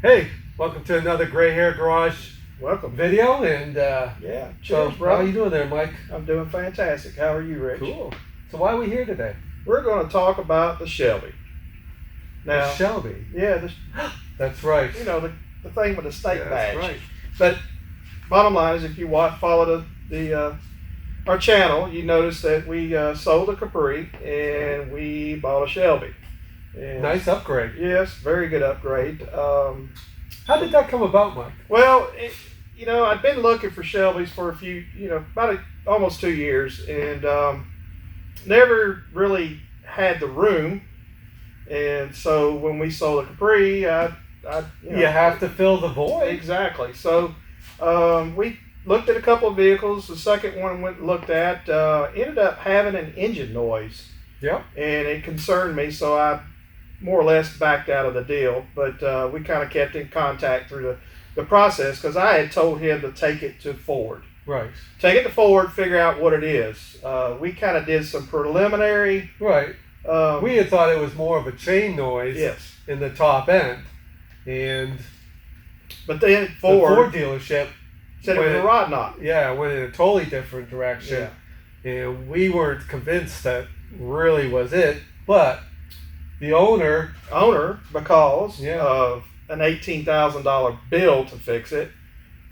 Hey, welcome to another Gray Hair Garage Welcome. video. And Yeah. so, Cheers, bro. how you doing there, Mike? I'm doing fantastic. How are you, Rich? Cool. So why are we here today? We're going to talk about the Shelby. Now, The Shelby. yeah, That's right. the thing with the state Yeah, badge. that's right. But bottom line is, if you follow our channel, you notice that we sold a Capri and we bought a Shelby. And Nice upgrade. Yes, very good upgrade. How did that come about, Mike? Well, I'd been looking for Shelbys for almost 2 years, and never really had the room. And so when we sold a Capri, You have to fill the void. exactly. So we looked at a couple of vehicles. The second one we looked at ended up having an engine noise, Yep. and it concerned me. So I more or less backed out of the deal. But we kind of kept in contact through the process, because I had told him to take it to Ford. Right. Take it to Ford, figure out what it is. We kind of did some preliminary. Right. We had thought it was more of a chain noise Yes. in the top end. And But then the Ford Ford dealership said it was a rod knot. went in a totally different direction. And we weren't convinced that really was it. But the owner, Because Yeah. of an $18,000 bill to fix it,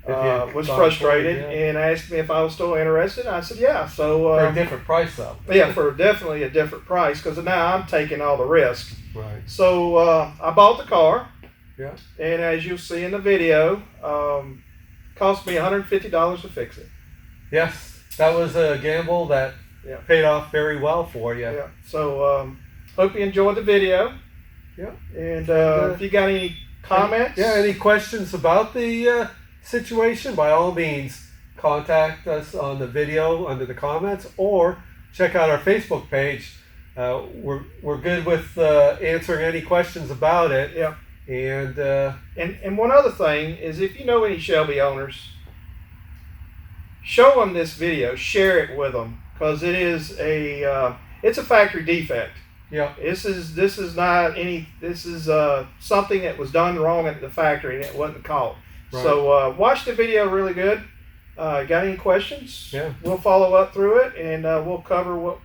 If you was thought frustrated Ford, yeah. and asked me if I was still interested. I said, yeah. So for a different price though. yeah, for definitely a different price, because now I'm taking all the risk. Right. So I bought the car. Yeah. And as you'll see in the video, cost me $150 to fix it. Yes, that was a gamble that Yeah. paid off very well for you. Yeah. So hope you enjoyed the video. Yeah. And if you got any comments, Any questions about the situation, by all means, contact us on the video under the comments, or check out our Facebook page. We're good with answering any questions about it. Yeah. And And one other thing is, if you know any Shelby owners, show them this video, share it with them, because it is it's a factory defect. yeah, This is not any. This is something that was done wrong at the factory and it wasn't caught. Right. So watch the video really good. Got any questions? Yeah. We'll follow up through it, and we'll cover what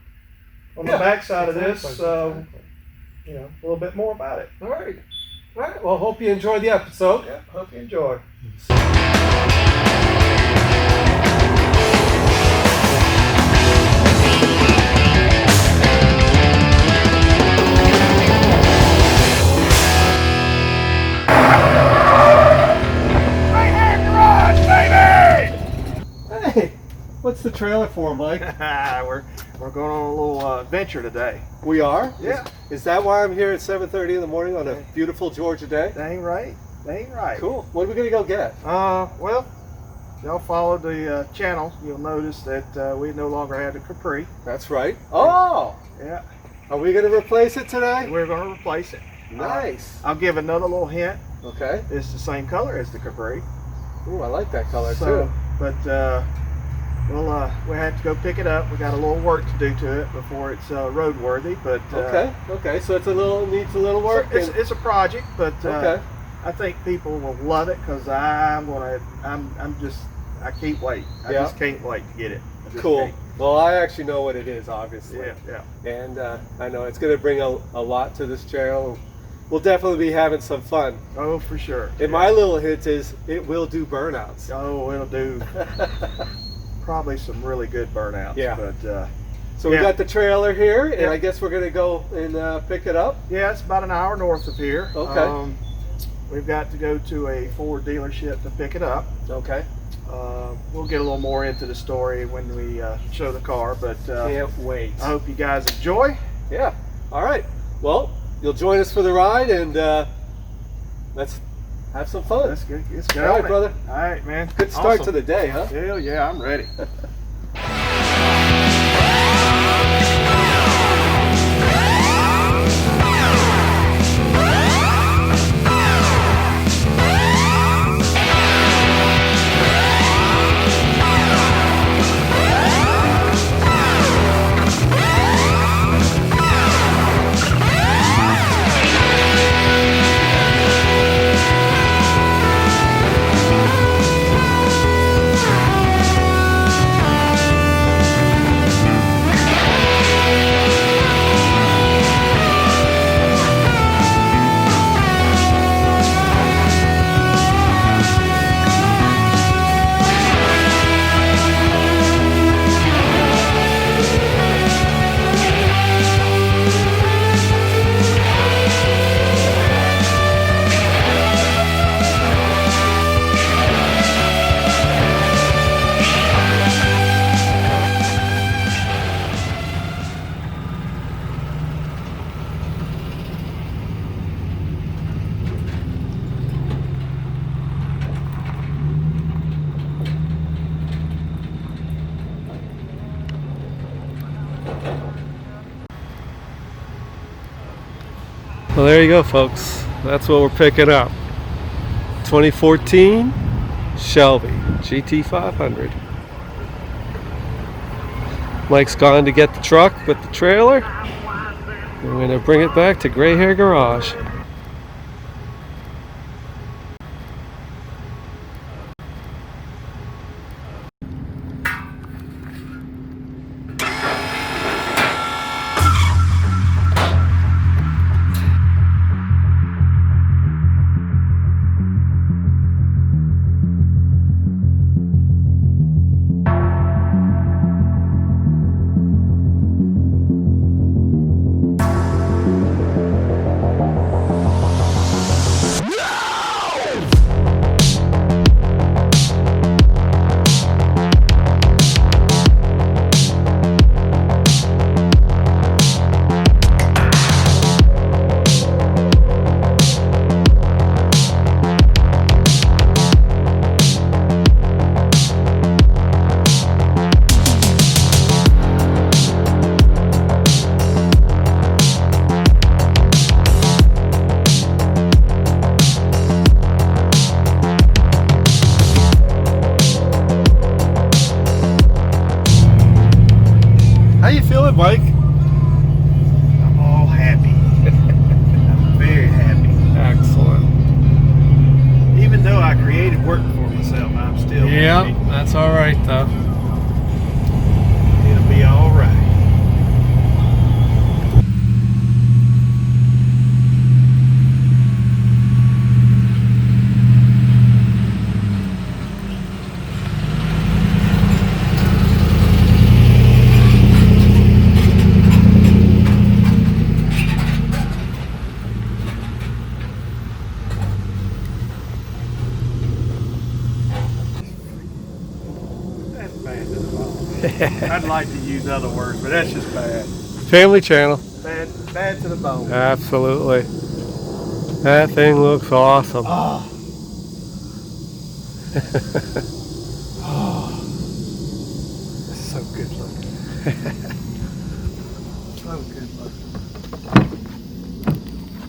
on the back side of this. Exactly. A little bit more about it. All right. All right. Well, hope you enjoyed the episode. Yeah. Hope you enjoy. Hey, what's the trailer for, Mike? we're going on a little adventure today. We are? Yeah. Is that why I'm here at 7:30 in the morning on a beautiful Georgia day? Dang right. Dang right. Cool. What are we gonna go get? Well, if y'all follow the channel, you'll notice that we no longer have the Capri. That's right. Oh, Yeah. are we gonna replace it today? We're going to replace it. Nice. I'll give another little hint. Okay. It's the same color as the Capri. Ooh, I like that color So, too. but we have to go pick it up. We got a little work to do to it before it's roadworthy. But Okay. So needs a little so work. it's a project, but Okay. I think people will love it, because I can't wait. I Yeah. just can't wait to get it. I just Cool. can't. Well, I actually know what it is, obviously. Yeah. And I know it's going to bring a lot to this channel. We'll definitely be having some fun. Oh, for sure. And my little hint is it will do burnouts. Oh, it'll do probably some really good burnouts. Yeah. But So we Yeah. got the trailer here, and Yeah. I guess we're going to go and pick it up. yeah, it's about an hour north of here. Okay. We've got to go to a Ford dealership to pick it up. Okay. We'll get a little more into the story when we show the car, but Can't wait. I hope you guys enjoy. Yeah. All right. Well, you'll join us for the ride, and let's have some fun. Let's go. All right, brother. All right, man. Good start Awesome. to the day, huh? Hell yeah, I'm ready. Well, there you go, folks. That's what we're picking up. 2014 Shelby GT500. Mike's gone to get the truck with the trailer. We're going to bring it back to Gray Hair Garage. How you feeling, Mike? I'm all happy. I'm very happy. Excellent. Even though I created work for myself, I'm still happy. That's all right, though. It'll be all right. That's bad to the bone. I'd like to use other words, but that's just bad. Family channel. Bad to the bone. Absolutely. That thing looks awesome. Oh. Oh. That's so good looking. So good looking.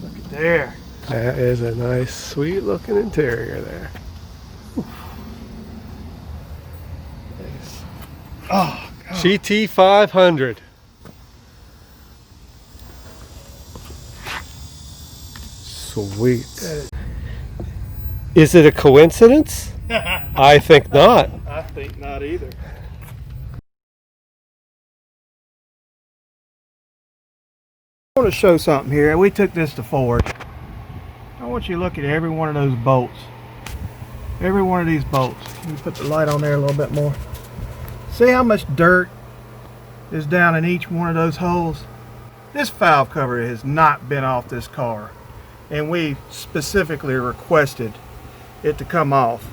Look at there. That is a nice, sweet looking interior there. Oh, God. GT500. Sweet. Is it a coincidence? I think not. I think not either. I want to show something here. We took this to Ford. I want you to look at every one of those bolts. Every one of these bolts. Let me put the light on there a little bit more. See how much dirt is down in each one of those holes? This valve cover has not been off this car, and we specifically requested it to come off.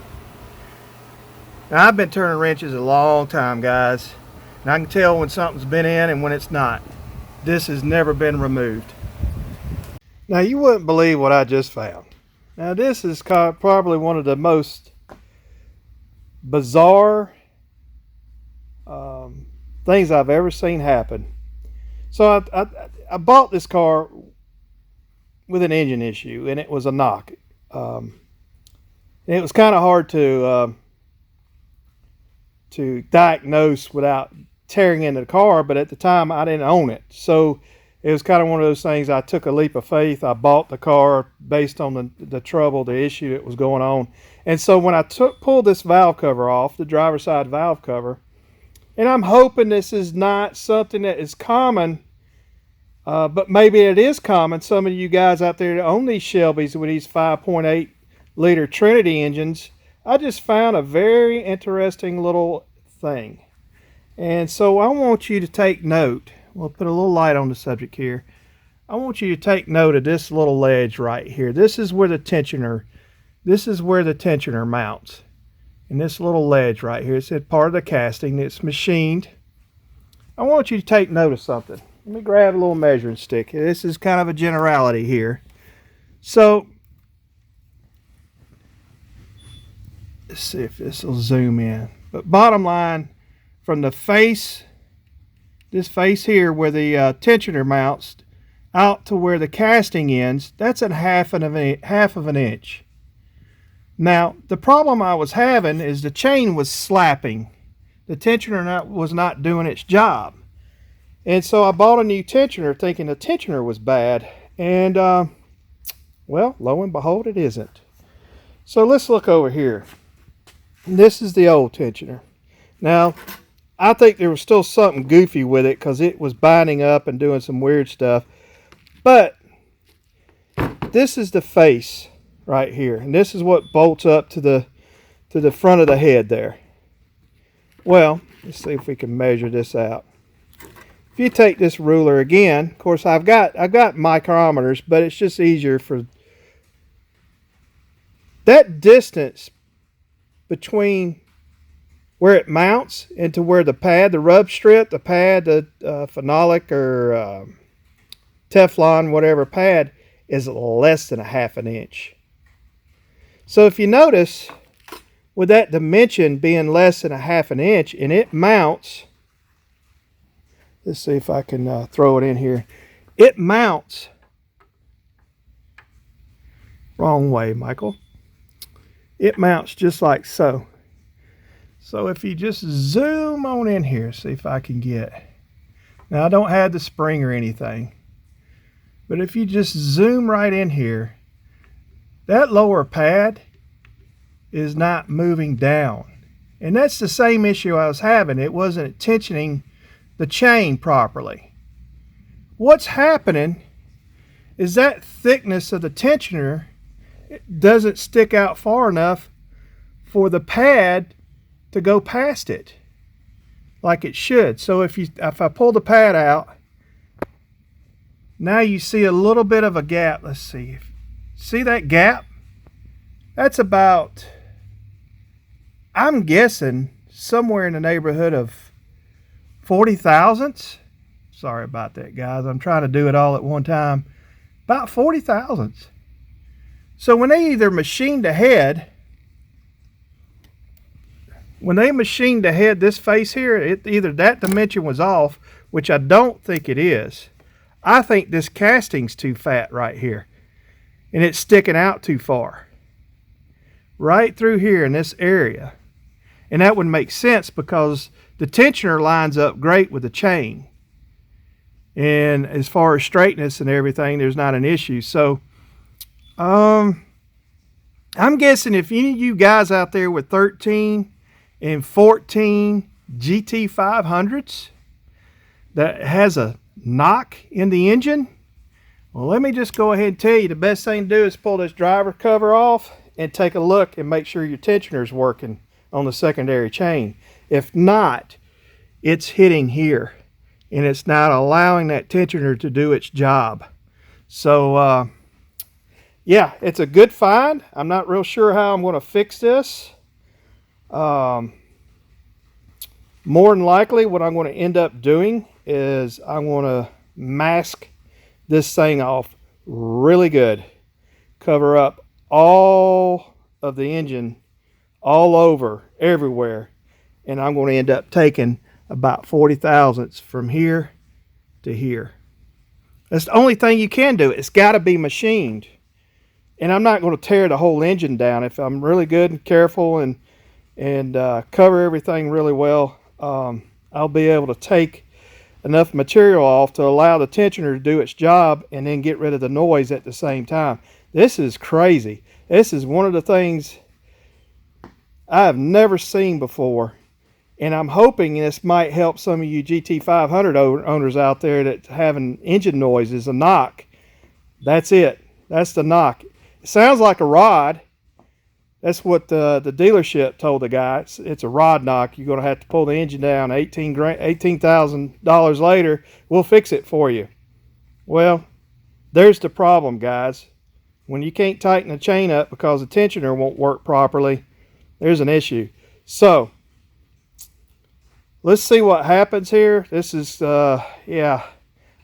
Now, I've been turning wrenches a long time, guys, and I can tell when something's been in and when it's not. This has never been removed. Now, you wouldn't believe what I just found. Now, this is probably one of the most bizarre things I've ever seen happen. So I bought this car with an engine issue, and it was a knock. And it was kind of hard to diagnose without tearing into the car, but at the time I didn't own it. So it was kind of one of those things. I took a leap of faith. I bought the car based on the trouble, the issue that was going on. And so when I pulled this valve cover off, the driver's side valve cover, and I'm hoping this is not something that is common, but maybe it is common. Some of you guys out there that own these Shelbys with these 5.8 liter Trinity engines, I just found a very interesting little thing. And so I want you to take note. We'll put a little light on the subject here. I want you to take note of this little ledge right here. This is where the tensioner mounts. And this little ledge right here, it's part of the casting. It's machined. I want you to take note of something. Let me grab a little measuring stick. This is kind of a generality here. So, let's see if this will zoom in. But bottom line, from the face, this face here where the tensioner mounts, out to where the casting ends, that's at half of an inch. Now, the problem I was having is the chain was slapping. The tensioner was not doing its job. And so I bought a new tensioner thinking the tensioner was bad. And, well, lo and behold, it isn't. So let's look over here. This is the old tensioner. Now, I think there was still something goofy with it because it was binding up and doing some weird stuff. But this is the face right here. And this is what bolts up to the front of the head there. Well, let's see if we can measure this out. If you take this ruler again, of course I've got micrometers, but it's just easier for that distance between where it mounts into where the pad, the rub strip, the pad, the phenolic or Teflon, whatever pad, is less than a half an inch. So if you notice, with that dimension being less than a half an inch, and it mounts, let's see if I can throw it in here. It mounts, wrong way, Michael. It mounts just like so. So if you just zoom on in here, see if I can get. Now I don't have the spring or anything, but if you just zoom right in here, that lower pad is not moving down. And that's the same issue I was having. It wasn't tensioning the chain properly. What's happening is that thickness of the tensioner doesn't stick out far enough for the pad to go past it like it should. So if I pull the pad out, now you see a little bit of a gap. Let's see. See that gap? That's about, I'm guessing, somewhere in the neighborhood of 40 thousandths. Sorry about that, guys. I'm trying to do it all at one time. About 40 thousandths. So when they either machined ahead, this face here, either that dimension was off, which I don't think it is. I think this casting's too fat right here, and it's sticking out too far. Right through here in this area. And that would make sense because the tensioner lines up great with the chain. And as far as straightness and everything, there's not an issue. So, I'm guessing if any of you guys out there with 13 and 14 GT500s that has a knock in the engine, well, let me just go ahead and tell you the best thing to do is pull this driver cover off and take a look and make sure your tensioner is working on the secondary chain. If not, it's hitting here and it's not allowing that tensioner to do its job. So yeah, it's a good find. I'm not real sure how I'm going to fix this. More than likely what I'm going to end up doing is I'm going to mask this thing off really good, cover up all of the engine all over everywhere, and I'm going to end up taking about 40 thousandths from here to here. That's the only thing you can do. It's got to be machined, and I'm not going to tear the whole engine down. If I'm really good and careful and cover everything really well, I'll be able to take enough material off to allow the tensioner to do its job and then get rid of the noise at the same time. This is crazy. This is one of the things I have never seen before, and I'm hoping this might help some of you GT500 owners out there that having engine noises, a knock. That's it. That's the knock. It sounds like a rod. That's what the dealership told the guy. It's a rod knock. You're going to have to pull the engine down. $18,000 later, we'll fix it for you. Well, there's the problem, guys. When you can't tighten the chain up because the tensioner won't work properly, there's an issue. So, let's see what happens here. This is, yeah,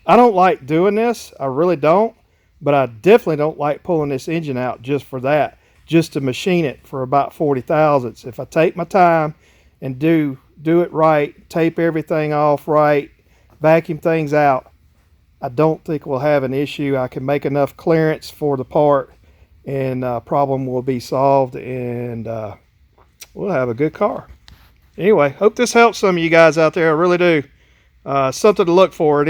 I don't like doing this. I really don't. But I definitely don't like pulling this engine out just for that. Just to machine it for about 40 thousandths. If I take my time and do it right, tape everything off right, vacuum things out, I don't think we'll have an issue. I can make enough clearance for the part, and problem will be solved, and we'll have a good car. Anyway, hope this helps some of you guys out there. I really do. Something to look forward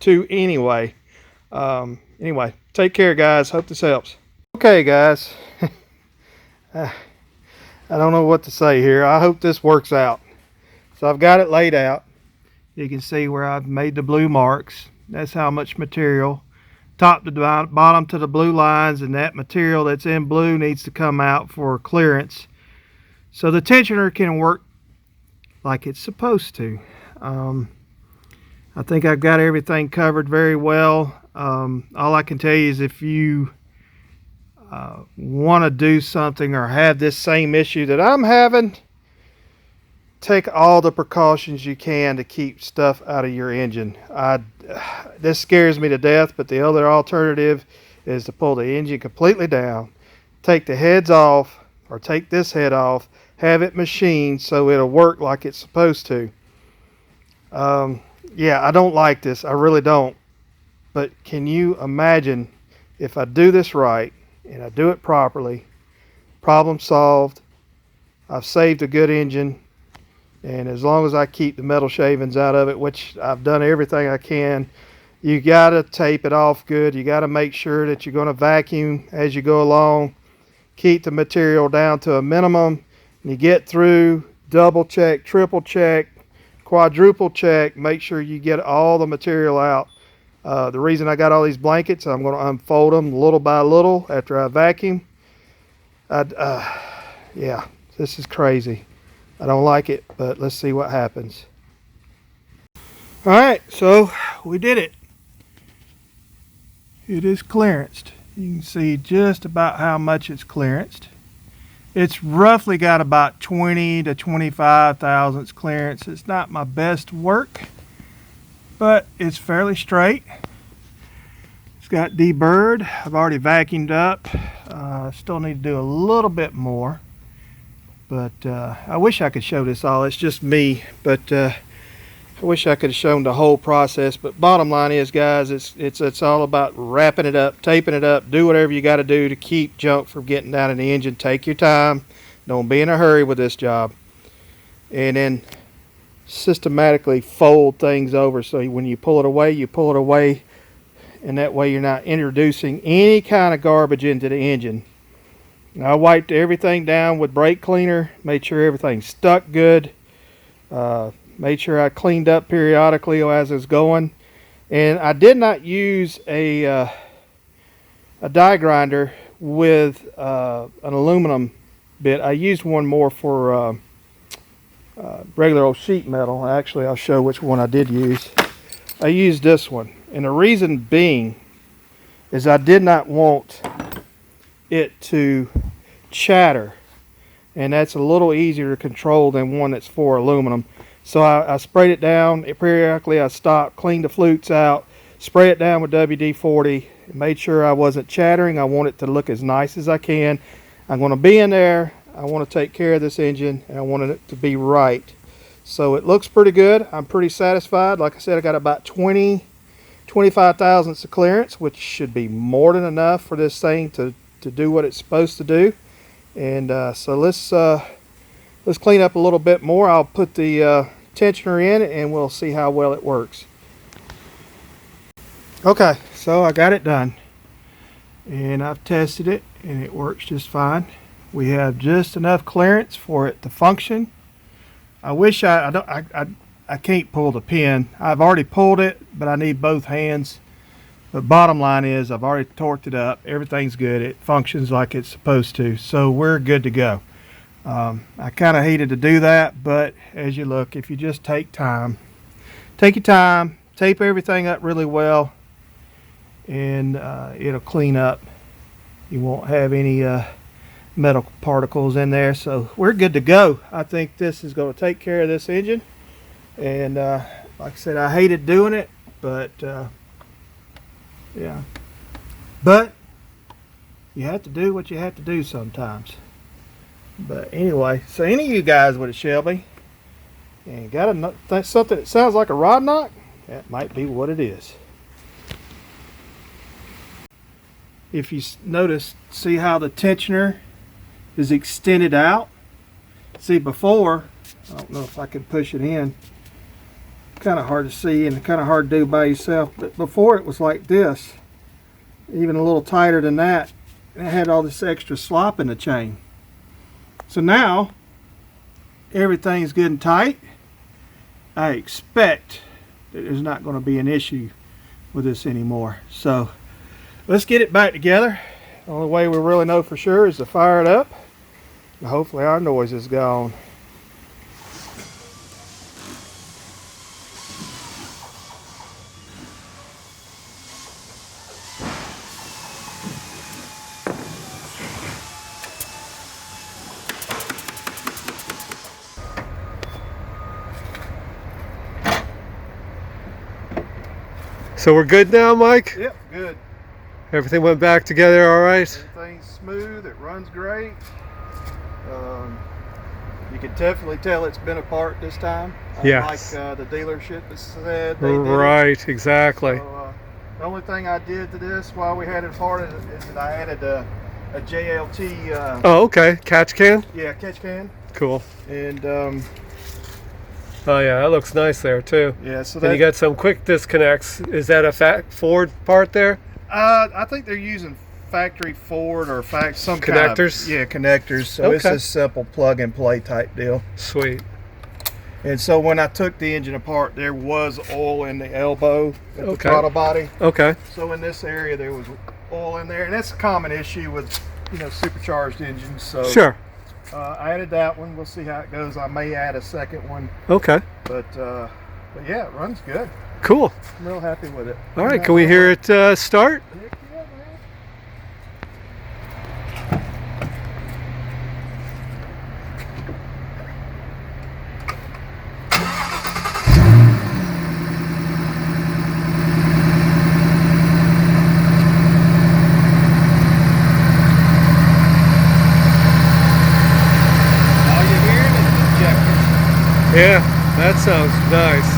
to anyway. Anyway, take care, guys. Hope this helps. Okay, guys. I don't know what to say here. I hope this works out. So I've got it laid out. You can see where I've made the blue marks. That's how much material. Top to bottom to the blue lines, and that material that's in blue needs to come out for clearance, so the tensioner can work like it's supposed to. I think I've got everything covered very well. All I can tell you is if you want to do something or have this same issue that I'm having, take all the precautions you can to keep stuff out of your engine. This scares me to death, but the other alternative is to pull the engine completely down, take the heads off, or take this head off, have it machined so it'll work like it's supposed to. Yeah, I don't like this. I really don't. But can you imagine if I do this right and I do it properly, problem solved, I've saved a good engine, and as long as I keep the metal shavings out of it, which I've done everything I can, you got to tape it off good. You got to make sure that you're going to vacuum as you go along. Keep the material down to a minimum. And you get through, double check, triple check, quadruple check. Make sure you get all the material out. The reason I got all these blankets, I'm going to unfold them little by little after I vacuum. Yeah, this is crazy. I don't like it, but let's see what happens. All right, so we did it. It is clearanced. You can see just about how much it's clearanced. It's roughly got about 20 to 25 thousandths clearance. It's not my best work, but it's fairly straight. It's got deburred. I've already vacuumed up. Still need to do a little bit more. But I wish I could show this all. It's just me, but I wish I could have shown the whole process. But bottom line is, guys, it's all about wrapping it up, taping it up. Do whatever you got to do to keep junk from getting down in the engine. Take your time. Don't be in a hurry with this job. And then systematically fold things over, so when you pull it away, and that way you're not introducing any kind of garbage into the engine. I wiped everything down with brake cleaner, made sure everything stuck good, made sure I cleaned up periodically as I was going, and I did not use a die grinder with an aluminum bit. I used one more for regular old sheet metal. Actually, I'll show which one I did use. I used this one, and the reason being is I did not want it to chatter, and that's a little easier to control than one that's for aluminum. So I sprayed it down periodically. I stopped, cleaned the flutes out, spray it down with WD-40, made sure I wasn't chattering. I want it to look as nice as I can. I'm going to be in there. I want to take care of this engine, and I wanted it to be right. So it looks pretty good. I'm pretty satisfied. Like I said, I got about 25 thousandths of clearance, which should be more than enough for this thing to do what it's supposed to do. And so let's clean up a little bit more. I'll put the tensioner in, and we'll see how well it works. Okay, so I got it done, and I've tested it, and it works just fine. We have just enough clearance for it to function. I wish I can't pull the pin. I've already pulled it, but I need both hands. But bottom line is, I've already torqued it up. Everything's good. It functions like it's supposed to. So we're good to go. I kind of hated to do that, but as you look, if you just take your time, tape everything up really well, and it'll clean up. You won't have any metal particles in there. So we're good to go. I think this is going to take care of this engine. And like I said, I hated doing it, but yeah. But you have to do what you have to do sometimes. But anyway, so any of you guys with a Shelby and got something that sounds like a rod knock, that might be what it is. if you notice, see how the tensioner is extended out? See, before, I don't know if I can push it in, kind of hard to see and kind of hard to do by yourself, but before it was like this, even a little tighter than that, and it had all this extra slop in the chain. So now everything's good and tight. I expect that there's not going to be an issue with this anymore. So let's get it back together. The only way we really know for sure is to fire it up. And hopefully our noise is gone. So we're good now, Mike? Yep, good. Everything went back together all right? Everything's smooth, it runs great. You can definitely tell it's been apart this time. Yes. Like the dealership that said they did Right, exactly. So, the only thing I did to this while we had it apart is that I added a JLT. Oh, okay. Catch can? Yeah, catch can. Cool. And Oh yeah, that looks nice there too. yeah, so And you got some quick disconnects. Is that a Ford part there? I think they're using factory Ford or some Connectors? Kind of, connectors. So it's Okay. a simple plug and play type deal. Sweet. And so when I took the engine apart, there was oil in the elbow at the Okay. throttle body. Okay. So in this area there was oil in there, and that's a common issue with supercharged engines. So Sure. I added that one. We'll see how it goes. I may add a second one, Okay. but yeah, it runs good. Cool. I'm real happy with it. All right, can we hear it start? Heck yeah, man. All you're hearing is the injectors. Yeah, that sounds nice.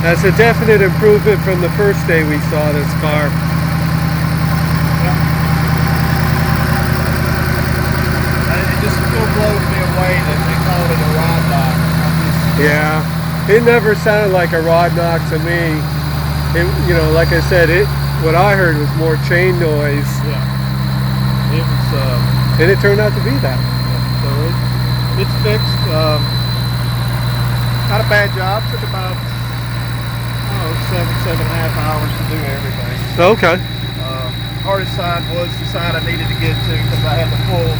That's a definite improvement from the first day we saw this car. It just still blows me away that they call it a rod knock. Yeah, it never sounded like a rod knock to me. It, like I said, what I heard was more chain noise, Yeah. It was, and it turned out to be that. so it's fixed. Not a bad job. Took about 7.5 hours to do everything. Okay. Hardest side was the side I needed to get to because I had to pull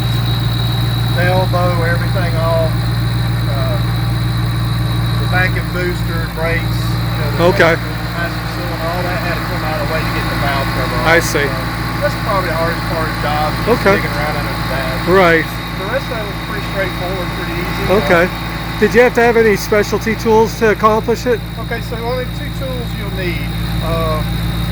the elbow, everything off. The vacuum booster, brakes, Okay. master cylinder, all that had to come out of the way to get the valve cover off. I see. That's probably the hardest part of the job. Just Okay. digging around under the dash. Right. The rest of it was pretty straightforward, pretty easy. Okay. Did you have to have any specialty tools to accomplish it? Okay, so only two tools you'll need.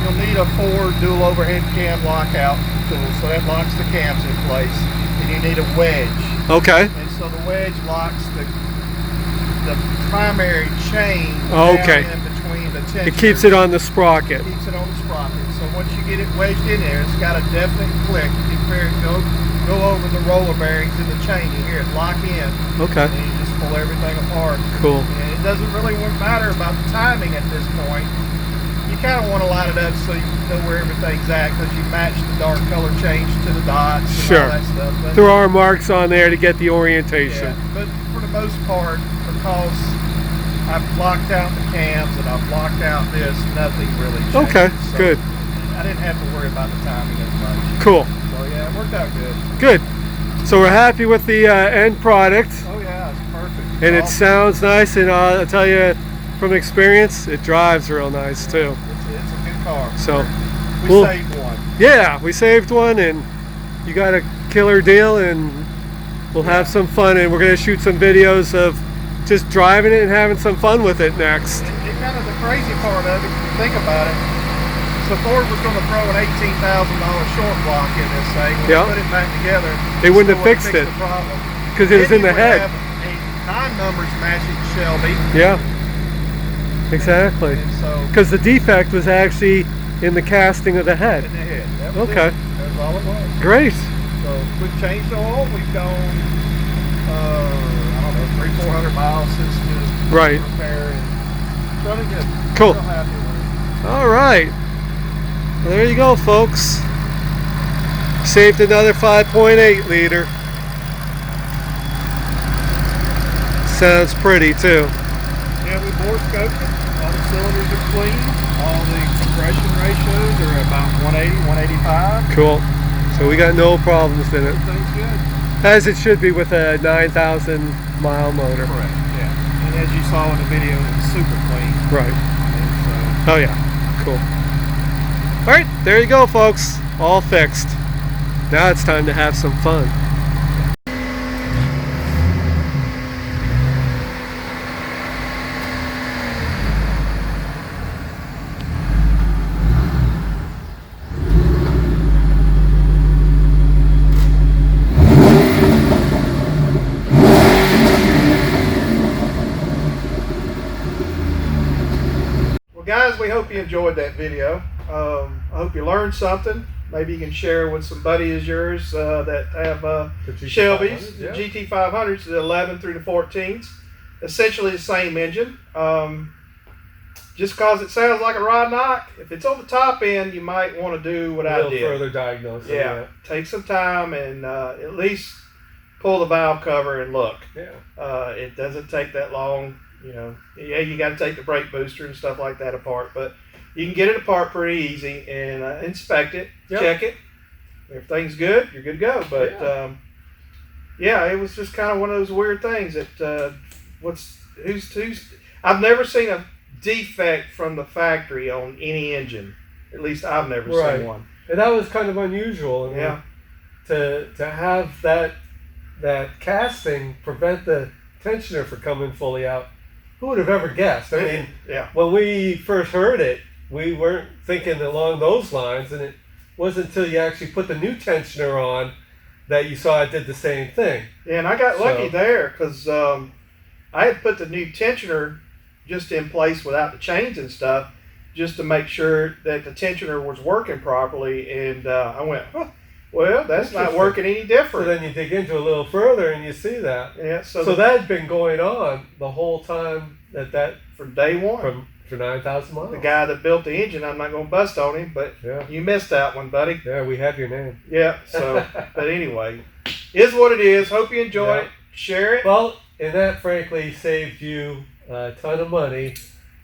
You'll need a Ford dual overhead cam lockout tool, so that locks the cams in place. And you need a wedge. Okay. And so the wedge locks the primary chain Okay. down in between the tensioners. It keeps it on the sprocket. Keeps it on the sprocket. So once you get it wedged in there, it's got a definite click. You can go over the roller bearings in the chain. You hear it lock in. Okay. And you just pull everything apart. Cool. And it doesn't really matter about the timing at this point. You kind of want to line it up so you know where everything's at because you match the dark color change to the dots and Sure. all that stuff. But, There are marks on there to get the orientation. yeah, but for the most part, because I've blocked out the cams and I've blocked out this, nothing really changed. Okay, So good. I didn't have to worry about the timing as much. Cool. So yeah, it worked out good. Good. So we're happy with the end product, Oh yeah, it's perfect. and it Awesome. sounds nice. And I'll tell you from experience, it drives real nice too. It's a good car. So We we'll- saved one. yeah, we saved one, and you got a killer deal, and we'll have some fun. And we're gonna shoot some videos of just driving it and having some fun with it next. It kind of the crazy part of it, if you think about it. So Ford was going to throw an $18,000 short block in this thing. When Yeah. we put it back together, They wouldn't still have fixed wouldn't it. the problem. Because it was Then in the you would head. have a 9 numbers matching Shelby, Yeah, exactly. and so Because the defect was actually in the casting of the head. in the head. That was Okay. it. That was was all it was. Great. So we've changed the oil. We've gone, I don't know, 300-400 miles since the Right. repair, and it's running good. Cool. Real happy with it. All right. Well, there you go, folks. Saved another 5.8 liter. Sounds pretty too. Yeah, we bore scoped it. All the cylinders are clean. All the compression ratios are about 180, 185. Cool. So we got no problems in it. Everything's good. As it should be with a 9,000 mile motor. Correct, yeah. And as you saw in the video, it's super clean. Right. And so, Oh yeah. Cool. All right. There you go, folks. All fixed. Now it's time to have some fun. guys, we hope you enjoyed that video. I hope you learned something. Maybe you can share with some buddies of yours that have Shelby's, yeah. the GT500s, the 11 through the 14s. Essentially the same engine. Just because it sounds like a rod knock, if it's on the top end, you might want to do what I did. Further diagnosing. Yeah, take some time and at least pull the valve cover and look. Yeah. It doesn't take that long. You know, yeah, you got to take the brake booster and stuff like that apart, but you can get it apart pretty easy and inspect it, check it. If everything's good, you're good to go. But yeah, it was just kind of one of those weird things that I've never seen a defect from the factory on any engine. At least I've never seen one. And that was kind of unusual. Yeah. To have that casting prevent the tensioner from coming fully out. Who would have ever guessed? I mean, when we first heard it, we weren't thinking along those lines, and it wasn't until you actually put the new tensioner on that you saw it did the same thing. Yeah, and I got lucky there because I had put the new tensioner just in place without the chains and stuff, just to make sure that the tensioner was working properly, and I went, well, that's not working any different. So then you dig into it a little further and you see that. Yeah. So that had been going on the whole time that from day one. For 9,000 miles. The guy that built the engine, I'm not going to bust on him, but you missed that one, buddy. Yeah, we have your name. Yeah. So, but anyway, is what it is. Hope you enjoy it. Share it. Well, and that frankly saved you a ton of money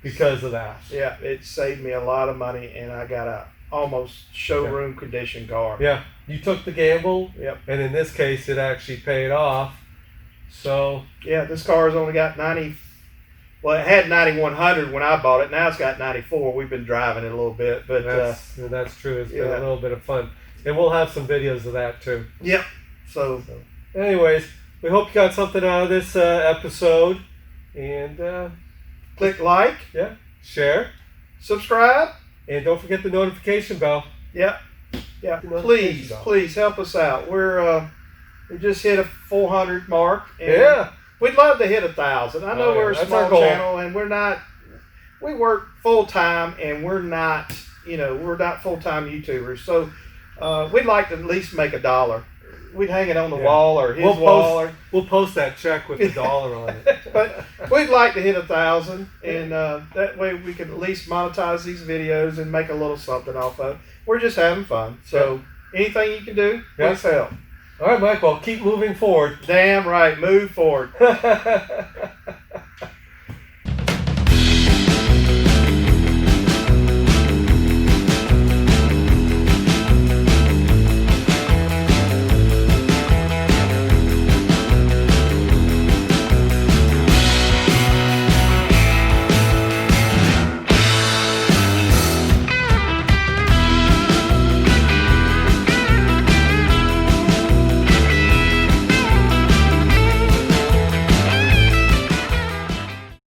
because of that. Yeah, it saved me a lot of money, and I got a almost showroom condition car. Yeah, you took the gamble. Yep. And in this case, it actually paid off. So yeah, this car's only got 90. Well, it had 9100 when I bought it. Now it's got 94. We've been driving it a little bit, but that's true. It's been a little bit of fun, and we'll have some videos of that too. Yep. So anyways, we hope you got something out of this episode, and click like, share, subscribe. And don't forget the notification bell. Yeah. Please help us out. We just hit a 400 mark. And we'd love to hit 1,000. I know we're a small channel, and we work full time, and we're not full time YouTubers. So we'd like to at least make $1. We'd hang it on the wall or his wall. We'll post that check with the dollar on it. But we'd like to hit 1,000, and that way we can at least monetize these videos and make a little something off of it. We're just having fun. So anything you can do, please help. All right, Mike. Well, keep moving forward. Damn right. Move forward.